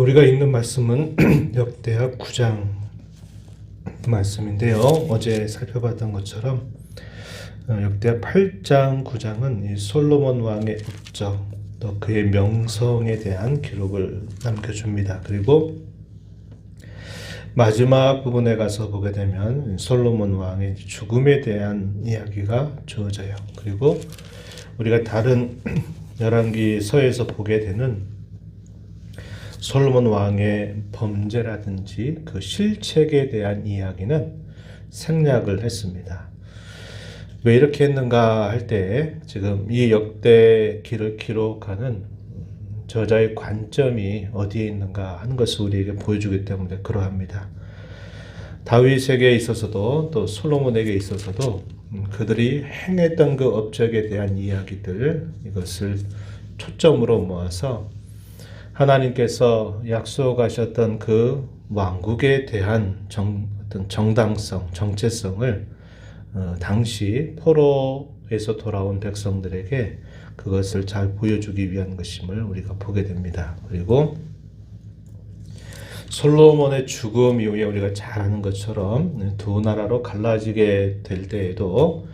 우리가 읽는 말씀은 역대하 9장 말씀인데요. 어제 살펴봤던 것처럼 역대하 8장, 9장은 이 솔로몬 왕의 업적, 또 그의 명성에 대한 기록을 남겨줍니다. 그리고 마지막 부분에 가서 보게 되면 솔로몬 왕의 죽음에 대한 이야기가 주어져요. 그리고 우리가 다른 열왕기서에서 보게 되는 솔로몬 왕의 범죄라든지 그 실책에 대한 이야기는 생략을 했습니다. 왜 이렇게 했는가 할 때 지금 이 역대기를 기록하는 저자의 관점이 어디에 있는가 하는 것을 우리에게 보여주기 때문에 그러합니다. 다윗에게 있어서도 또 솔로몬에게 있어서도 그들이 행했던 그 업적에 대한 이야기들, 이것을 초점으로 모아서 하나님께서 약속하셨던 그 왕국에 대한 어떤 정당성, 정체성을 당시 포로에서 돌아온 백성들에게 그것을 잘 보여주기 위한 것임을 우리가 보게 됩니다. 그리고 솔로몬의 죽음 이후에 우리가 잘 아는 것처럼 두 나라로 갈라지게 될 때에도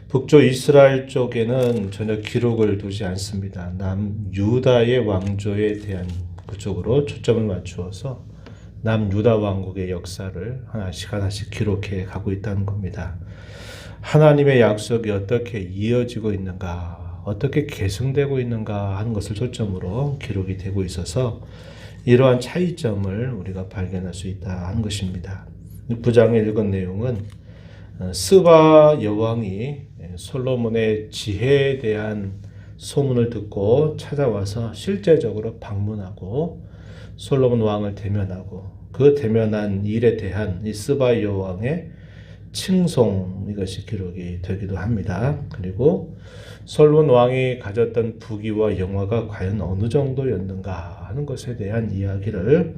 북쪽 이스라엘 쪽에는 전혀 기록을 두지 않습니다. 남유다의 왕조에 대한 그쪽으로 초점을 맞추어서 남유다 왕국의 역사를 하나씩 기록해 가고 있다는 겁니다. 하나님의 약속이 어떻게 이어지고 있는가, 어떻게 계승되고 있는가 하는 것을 초점으로 기록이 되고 있어서 이러한 차이점을 우리가 발견할 수 있다 하는 것입니다. 9장에 읽은 내용은 스바 여왕이 솔로몬의 지혜에 대한 소문을 듣고 찾아와서 실제적으로 방문하고 솔로몬 왕을 대면하고 그 대면한 일에 대한 이 스바 여왕의 칭송, 이것이 기록이 되기도 합니다. 그리고 솔로몬 왕이 가졌던 부귀와 영화가 과연 어느 정도였는가 하는 것에 대한 이야기를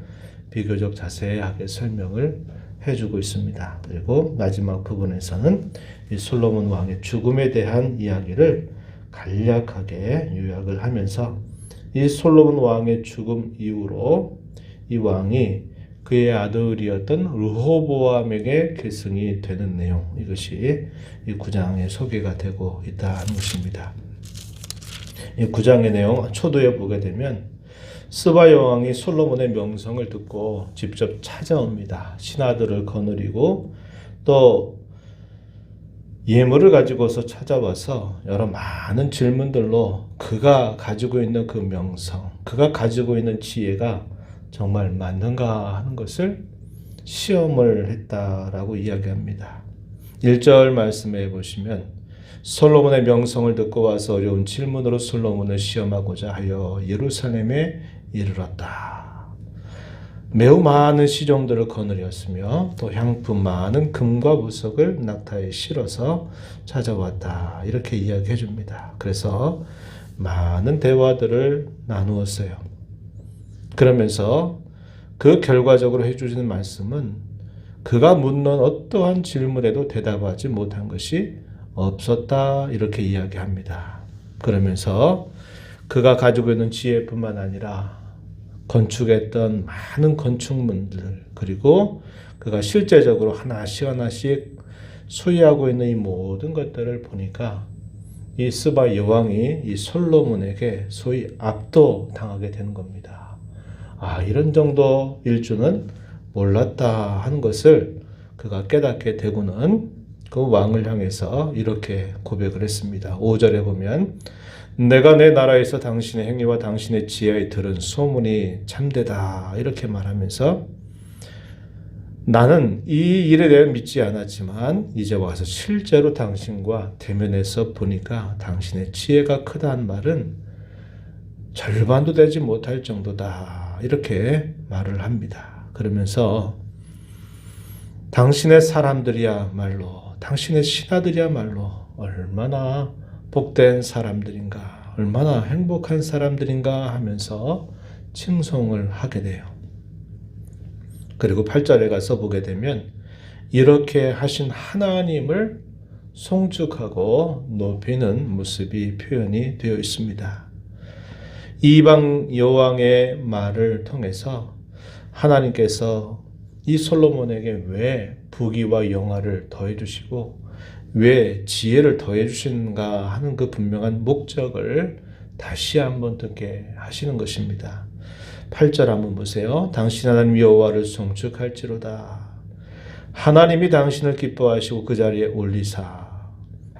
비교적 자세하게 설명을 해주고 있습니다. 그리고 마지막 부분에서는 이 솔로몬 왕의 죽음에 대한 이야기를 간략하게 요약을 하면서 이 솔로몬 왕의 죽음 이후로 이 왕이 그의 아들이었던 르호보암에게 계승이 되는 내용, 이것이 이 9장에 소개가 되고 있다는 것입니다. 이 9장의 내용 초도에 보게 되면 스바 여왕이 솔로몬의 명성을 듣고 직접 찾아옵니다. 신하들을 거느리고 또 예물을 가지고서 찾아와서 여러 많은 질문들로 그가 가지고 있는 그 명성, 그가 가지고 있는 지혜가 정말 맞는가 하는 것을 시험을 했다라고 이야기합니다. 1절 말씀에 보시면 솔로몬의 명성을 듣고 와서 어려운 질문으로 솔로몬을 시험하고자 하여 예루살렘에 이르렀다. 매우 많은 시종들을 거느렸으며 또 향품 많은 금과 보석을 낙타에 실어서 찾아왔다. 이렇게 이야기해 줍니다. 그래서 많은 대화들을 나누었어요. 그러면서 그 결과적으로 해주시는 말씀은 그가 묻는 어떠한 질문에도 대답하지 못한 것이 없었다. 이렇게 이야기합니다. 그러면서 그가 가지고 있는 지혜뿐만 아니라 건축했던 많은 건축물들, 그리고 그가 실제적으로 하나씩 소유하고 있는 이 모든 것들을 보니까 이 스바 여왕이 이 솔로몬에게 소위 압도당하게 되는 겁니다. 이런 정도일 줄은 몰랐다 하는 것을 그가 깨닫게 되고는 그 왕을 향해서 이렇게 고백을 했습니다. 5절에 보면 내가 내 나라에서 당신의 행위와 당신의 지혜에 들은 소문이 참되다. 이렇게 말하면서 나는 이 일에 대해 믿지 않았지만 이제 와서 실제로 당신과 대면해서 보니까 당신의 지혜가 크다는 말은 절반도 되지 못할 정도다. 이렇게 말을 합니다. 그러면서 당신의 사람들이야말로, 당신의 신하들이야말로 얼마나 복된 사람들인가, 얼마나 행복한 사람들인가 하면서 칭송을 하게 돼요. 그리고 8절에 가서 보게 되면 이렇게 하신 하나님을 송축하고 높이는 모습이 표현이 되어 있습니다. 이방 여왕의 말을 통해서 하나님께서 이 솔로몬에게 왜 부귀와 영화를 더해 주시고 왜 지혜를 더해 주시는가 하는 그 분명한 목적을 다시 한번 듣게 하시는 것입니다. 8절 한번 보세요. 당신 하나님 여호와를 송축할지로다. 하나님이 당신을 기뻐하시고 그 자리에 올리사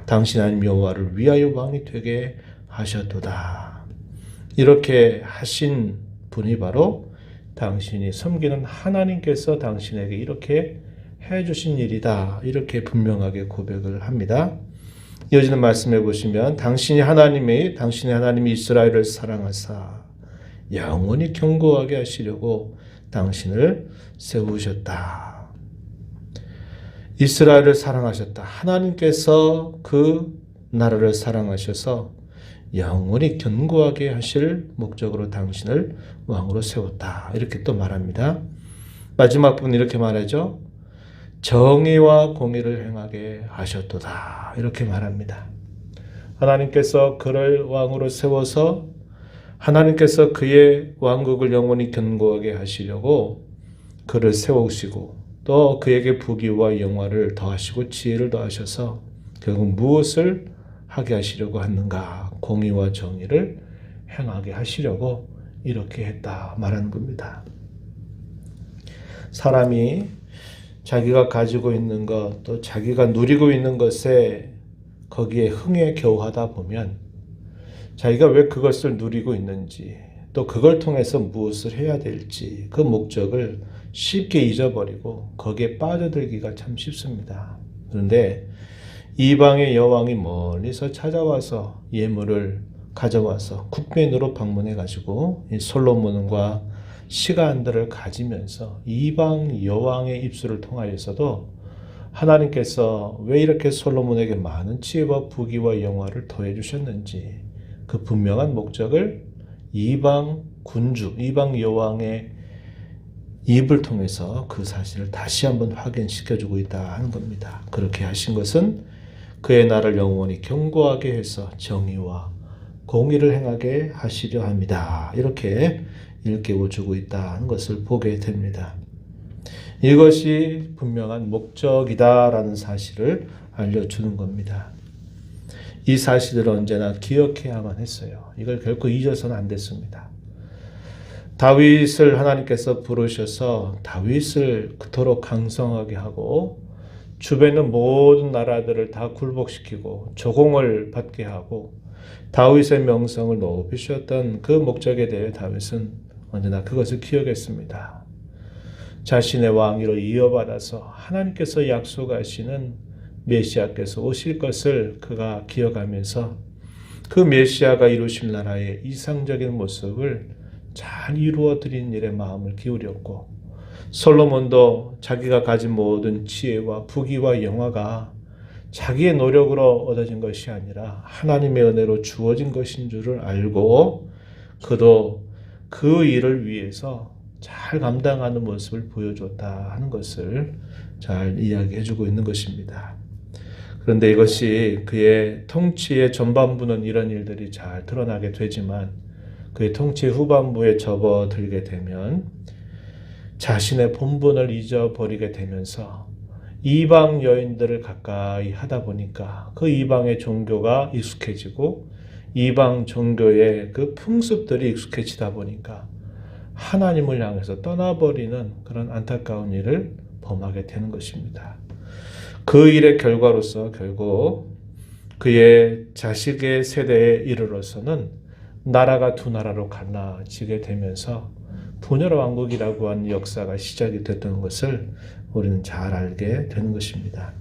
당신 하나님 여호와를 위하여 왕이 되게 하셨도다. 이렇게 하신 분이 바로 당신이 섬기는 하나님께서 당신에게 이렇게 해주신 일이다. 이렇게 분명하게 고백을 합니다. 이어지는 말씀해 보시면 당신의 하나님이 이스라엘을 사랑하사 영원히 견고하게 하시려고 당신을 세우셨다. 이스라엘을 사랑하셨다. 하나님께서 그 나라를 사랑하셔서 영원히 견고하게 하실 목적으로 당신을 왕으로 세웠다. 이렇게 또 말합니다. 마지막 부분 이렇게 말하죠. 정의와 공의를 행하게 하셨도다. 이렇게 말합니다. 하나님께서 그를 왕으로 세워서 하나님께서 그의 왕국을 영원히 견고하게 하시려고 그를 세우시고 또 그에게 부귀와 영화를 더하시고 지혜를 더하셔서 결국 무엇을 하게 하시려고 하는가? 공의와 정의를 행하게 하시려고 이렇게 했다 말하는 겁니다. 사람이 자기가 가지고 있는 것, 또 자기가 누리고 있는 것에 거기에 흥에 겨우하다 보면 자기가 왜 그것을 누리고 있는지, 또 그걸 통해서 무엇을 해야 될지 그 목적을 쉽게 잊어버리고 거기에 빠져들기가 참 쉽습니다. 그런데 이방의 여왕이 멀리서 찾아와서 예물을 가져와서 국빈으로 방문해 가지고 이 솔로몬과 시간들을 가지면서 이방 여왕의 입술을 통하여서도 하나님께서 왜 이렇게 솔로몬에게 많은 지혜와 부귀와 영화를 더해 주셨는지 그 분명한 목적을 이방 군주, 이방 여왕의 입을 통해서 그 사실을 다시 한번 확인시켜주고 있다 하는 겁니다. 그렇게 하신 것은 그의 나라를 영원히 견고하게 해서 정의와 공의를 행하게 하시려 합니다. 이렇게 일깨워주고 있다는 것을 보게 됩니다. 이것이 분명한 목적이다라는 사실을 알려주는 겁니다. 이 사실을 언제나 기억해야만 했어요. 이걸 결코 잊어서는 안 됐습니다. 다윗을 하나님께서 부르셔서 다윗을 그토록 강성하게 하고 주변의 모든 나라들을 다 굴복시키고 조공을 받게 하고 다윗의 명성을 높이셨던 그 목적에 대해 다윗은 언제나 그것을 기억했습니다. 자신의 왕위로 이어받아서 하나님께서 약속하시는 메시아께서 오실 것을 그가 기억하면서 그 메시아가 이루실 나라의 이상적인 모습을 잘 이루어 드린 일에 마음을 기울였고 솔로몬도 자기가 가진 모든 지혜와 부귀와 영화가 자기의 노력으로 얻어진 것이 아니라 하나님의 은혜로 주어진 것인 줄을 알고 그도 그 일을 위해서 잘 감당하는 모습을 보여줬다 하는 것을 잘 이야기해주고 있는 것입니다. 그런데 이것이 그의 통치의 전반부는 이런 일들이 잘 드러나게 되지만 그의 통치 후반부에 접어들게 되면 자신의 본분을 잊어버리게 되면서 이방 여인들을 가까이 하다 보니까 그 이방의 종교가 익숙해지고 이방 종교의 그 풍습들이 익숙해지다 보니까 하나님을 향해서 떠나버리는 그런 안타까운 일을 범하게 되는 것입니다. 그 일의 결과로서 결국 그의 자식의 세대에 이르러서는 나라가 두 나라로 갈라지게 되면서 분열 왕국이라고 하는 역사가 시작이 됐던 것을 우리는 잘 알게 되는 것입니다.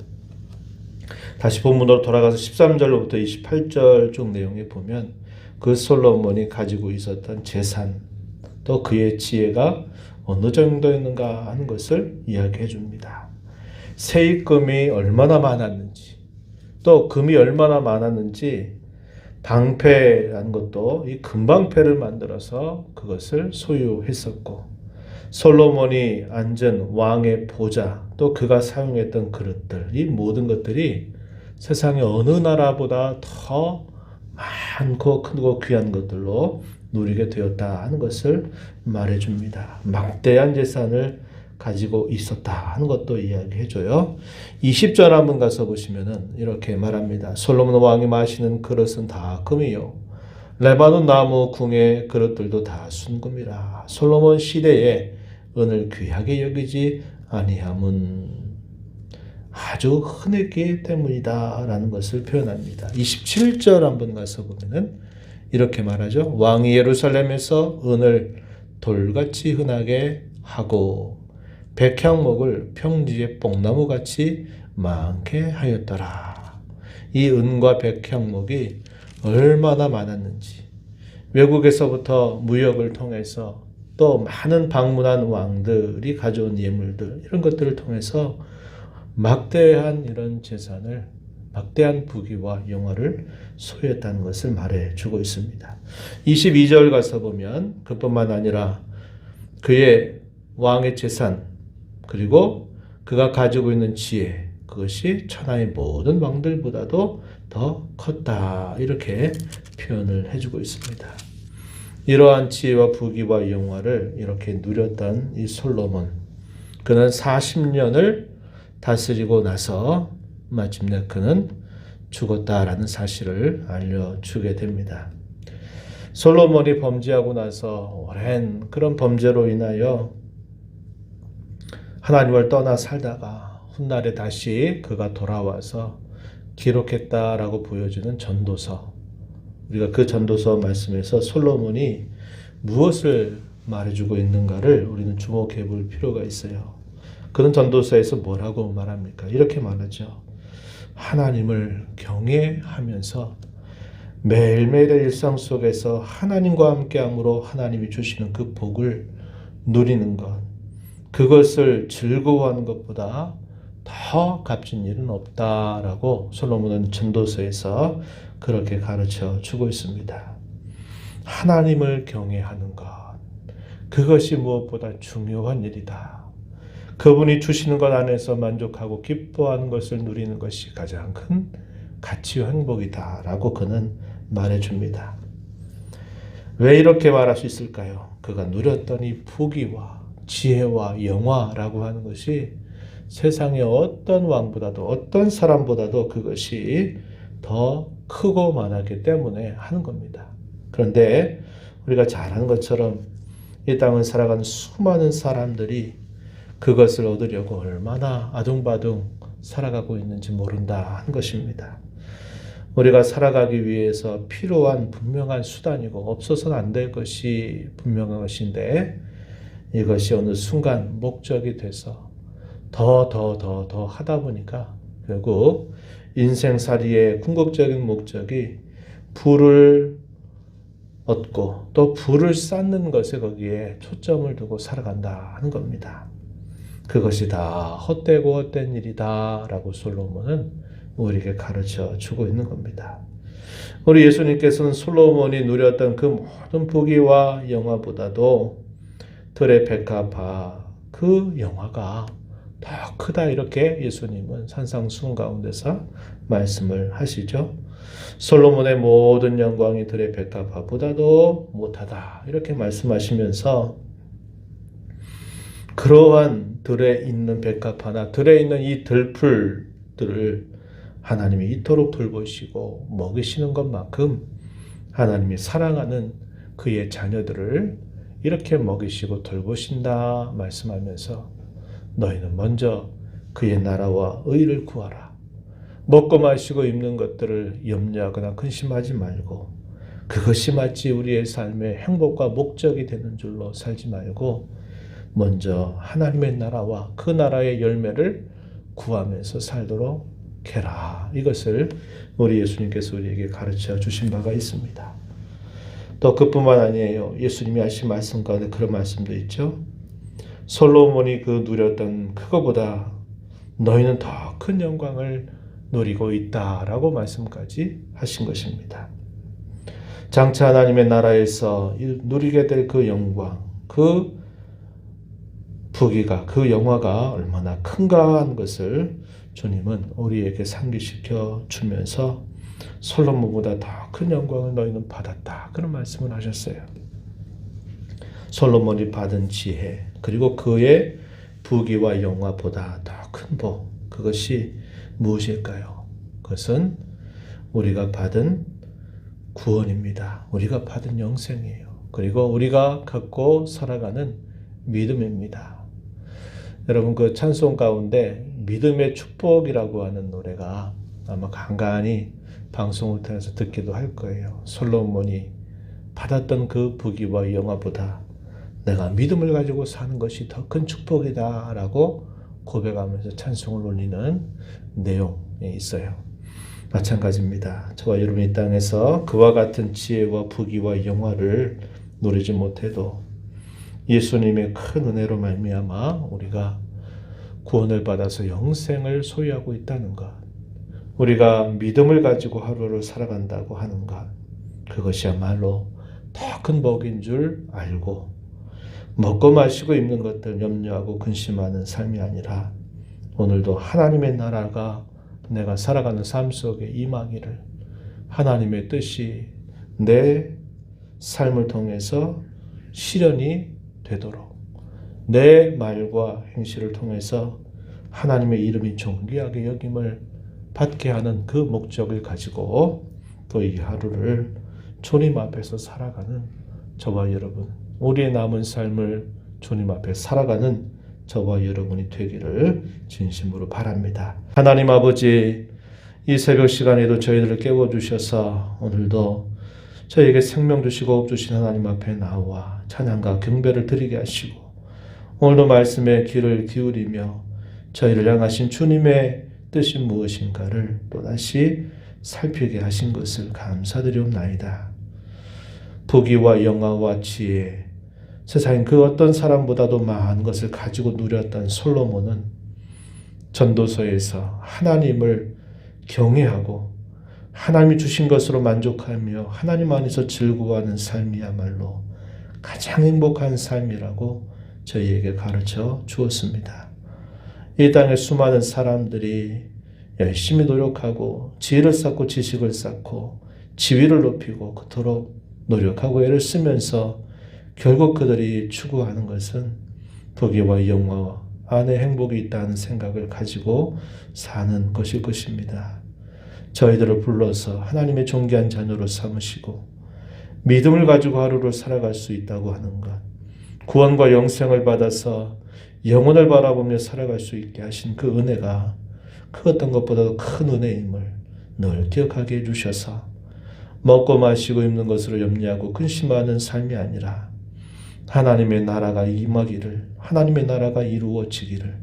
다시 본문으로 돌아가서 13절로부터 28절 쪽 내용에 보면 그 솔로몬이 가지고 있었던 재산 또 그의 지혜가 어느 정도였는가 하는 것을 이야기해 줍니다. 세입금이 얼마나 많았는지 또 금이 얼마나 많았는지 방패라는 것도 이 금방패를 만들어서 그것을 소유했었고 솔로몬이 앉은 왕의 보좌 또 그가 사용했던 그릇들 이 모든 것들이 세상의 어느 나라보다 더 많고 크고 귀한 것들로 누리게 되었다 하는 것을 말해줍니다. 막대한 재산을 가지고 있었다 하는 것도 이야기해줘요. 20절 한번 가서 보시면은 이렇게 말합니다. 솔로몬 왕이 마시는 그릇은 다 금이요, 레바논 나무 궁의 그릇들도 다 순금이라. 솔로몬 시대에 은을 귀하게 여기지 아니함은 아주 흔했기 때문이다 라는 것을 표현합니다. 27절 한번 가서 보면은 이렇게 말하죠. 왕이 예루살렘에서 은을 돌같이 흔하게 하고 백향목을 평지의 뽕나무같이 많게 하였더라. 이 은과 백향목이 얼마나 많았는지, 외국에서부터 무역을 통해서 또 많은 방문한 왕들이 가져온 예물들, 이런 것들을 통해서 막대한 이런 재산을, 막대한 부귀와 영화를 소유했다는 것을 말해주고 있습니다. 22절 가서 보면 그뿐만 아니라 그의 왕의 재산, 그리고 그가 가지고 있는 지혜, 그것이 천하의 모든 왕들보다도 더 컸다, 이렇게 표현을 해주고 있습니다. 이러한 지혜와 부귀와 영화를 이렇게 누렸던 이 솔로몬, 그는 40년을 다스리고 나서 마침내 그는 죽었다라는 사실을 알려주게 됩니다. 솔로몬이 범죄하고 나서 오랜 그런 범죄로 인하여 하나님을 떠나 살다가 훗날에 다시 그가 돌아와서 기록했다라고 보여주는 전도서, 우리가 그 전도서 말씀에서 솔로몬이 무엇을 말해주고 있는가를 우리는 주목해 볼 필요가 있어요. 그는 전도서에서 뭐라고 말합니까? 이렇게 말하죠. 하나님을 경외하면서 매일매일의 일상 속에서 하나님과 함께함으로 하나님이 주시는 그 복을 누리는 것, 그것을 즐거워하는 것보다 더 값진 일은 없다라고 솔로몬은 전도서에서 그렇게 가르쳐 주고 있습니다. 하나님을 경외하는 것, 그것이 무엇보다 중요한 일이다. 그분이 주시는 것 안에서 만족하고 기뻐하는 것을 누리는 것이 가장 큰 가치와 행복이다 라고 그는 말해줍니다. 왜 이렇게 말할 수 있을까요? 그가 누렸던 이 부귀와 지혜와 영화라고 하는 것이 세상의 어떤 왕보다도 어떤 사람보다도 그것이 더 크고 많았기 때문에 하는 겁니다. 그런데 우리가 잘 아는 것처럼 이 땅을 살아가는 수많은 사람들이 그것을 얻으려고 얼마나 아둥바둥 살아가고 있는지 모른다 하는 것입니다. 우리가 살아가기 위해서 필요한 분명한 수단이고 없어서는 안 될 것이 분명한 것인데, 이것이 어느 순간 목적이 돼서 더 하다 보니까 결국 인생살이의 궁극적인 목적이 부를 얻고 또 부를 쌓는 것에 거기에 초점을 두고 살아간다 하는 겁니다. 그것이 다 헛되고 헛된 일이다 라고 솔로몬은 우리에게 가르쳐 주고 있는 겁니다. 우리 예수님께서는 솔로몬이 누렸던 그 모든 부귀와 영화보다도 들의 백합화, 그 영화가 더 크다, 이렇게 예수님은 산상수훈 가운데서 말씀을 하시죠. 솔로몬의 모든 영광이 들의 백합화보다도 못하다, 이렇게 말씀하시면서 그러한 들에 있는 백합화나 들에 있는 이 들풀들을 하나님이 이토록 돌보시고 먹이시는 것만큼 하나님이 사랑하는 그의 자녀들을 이렇게 먹이시고 돌보신다 말씀하면서 너희는 먼저 그의 나라와 의를 구하라. 먹고 마시고 입는 것들을 염려하거나 근심하지 말고 그것이 마치 우리의 삶의 행복과 목적이 되는 줄로 살지 말고 먼저 하나님의 나라와 그 나라의 열매를 구하면서 살도록 해라. 이것을 우리 예수님께서 우리에게 가르쳐 주신 바가 있습니다. 또 그뿐만 아니에요. 예수님이 하신 말씀 가운데 그런 말씀도 있죠. 솔로몬이 그 누렸던 그거보다 너희는 더 큰 영광을 누리고 있다라고 말씀까지 하신 것입니다. 장차 하나님의 나라에서 누리게 될 그 영광, 그 부귀가, 그 영화가 얼마나 큰가 하는 것을 주님은 우리에게 상기시켜 주면서 솔로몬보다 더 큰 영광을 너희는 받았다. 그런 말씀을 하셨어요. 솔로몬이 받은 지혜 그리고 그의 부귀와 영화보다 더 큰 복, 그것이 무엇일까요? 그것은 우리가 받은 구원입니다. 우리가 받은 영생이에요. 그리고 우리가 갖고 살아가는 믿음입니다. 여러분 그 찬송 가운데 믿음의 축복이라고 하는 노래가 아마 간간히 방송을 통해서 듣기도 할 거예요. 솔로몬이 받았던 그 부귀와 영화보다 내가 믿음을 가지고 사는 것이 더 큰 축복이다 라고 고백하면서 찬송을 올리는 내용이 있어요. 마찬가지입니다. 저와 여러분 이 땅에서 그와 같은 지혜와 부귀와 영화를 누리지 못해도 예수님의 큰 은혜로 말미암아 우리가 구원을 받아서 영생을 소유하고 있다는 것, 우리가 믿음을 가지고 하루를 살아간다고 하는 것, 그것이야말로 더 큰 복인 줄 알고 먹고 마시고 입는 것들 염려하고 근심하는 삶이 아니라 오늘도 하나님의 나라가 내가 살아가는 삶 속에 임하기를, 하나님의 뜻이 내 삶을 통해서 실현이 되도록 내 말과 행실을 통해서 하나님의 이름이 존귀하게 여김을 받게 하는 그 목적을 가지고 또 이 하루를 주님 앞에서 살아가는 저와 여러분, 우리의 남은 삶을 주님 앞에 살아가는 저와 여러분이 되기를 진심으로 바랍니다. 하나님 아버지, 이 새벽 시간에도 저희들을 깨워주셔서 오늘도 저희에게 생명 주시고 업 주신 하나님 앞에 나와 찬양과 경배를 드리게 하시고 오늘도 말씀에 귀를 기울이며 저희를 향하신 주님의 뜻이 무엇인가를 또다시 살피게 하신 것을 감사드리옵나이다. 부귀와 영화와 지혜, 세상 그 어떤 사람보다도 많은 것을 가지고 누렸던 솔로몬은 전도서에서 하나님을 경외하고 하나님이 주신 것으로 만족하며 하나님 안에서 즐거워하는 삶이야말로 가장 행복한 삶이라고 저희에게 가르쳐 주었습니다. 이 땅에 수많은 사람들이 열심히 노력하고 지혜를 쌓고 지식을 쌓고 지위를 높이고 그토록 노력하고 애를 쓰면서 결국 그들이 추구하는 것은 부귀와 영화 안에 행복이 있다는 생각을 가지고 사는 것일 것입니다. 저희들을 불러서 하나님의 존귀한 자녀로 삼으시고 믿음을 가지고 하루를 살아갈 수 있다고 하는 것, 구원과 영생을 받아서 영혼을 바라보며 살아갈 수 있게 하신 그 은혜가 그 어떤 것보다도 큰 은혜임을 늘 기억하게 해주셔서 먹고 마시고 입는 것으로 염려하고 근심하는 삶이 아니라 하나님의 나라가 임하기를, 하나님의 나라가 이루어지기를,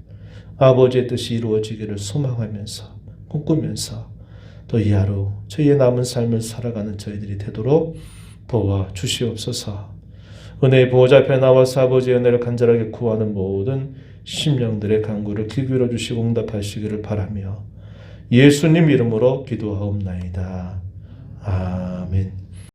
아버지의 뜻이 이루어지기를 소망하면서 꿈꾸면서 또 이 하루 저희의 남은 삶을 살아가는 저희들이 되도록 도와주시옵소서. 은혜의 보호자 앞에 나와서 아버지의 은혜를 간절하게 구하는 모든 심령들의 간구를 귀 기울여 주시고 응답하시기를 바라며 예수님 이름으로 기도하옵나이다. 아멘.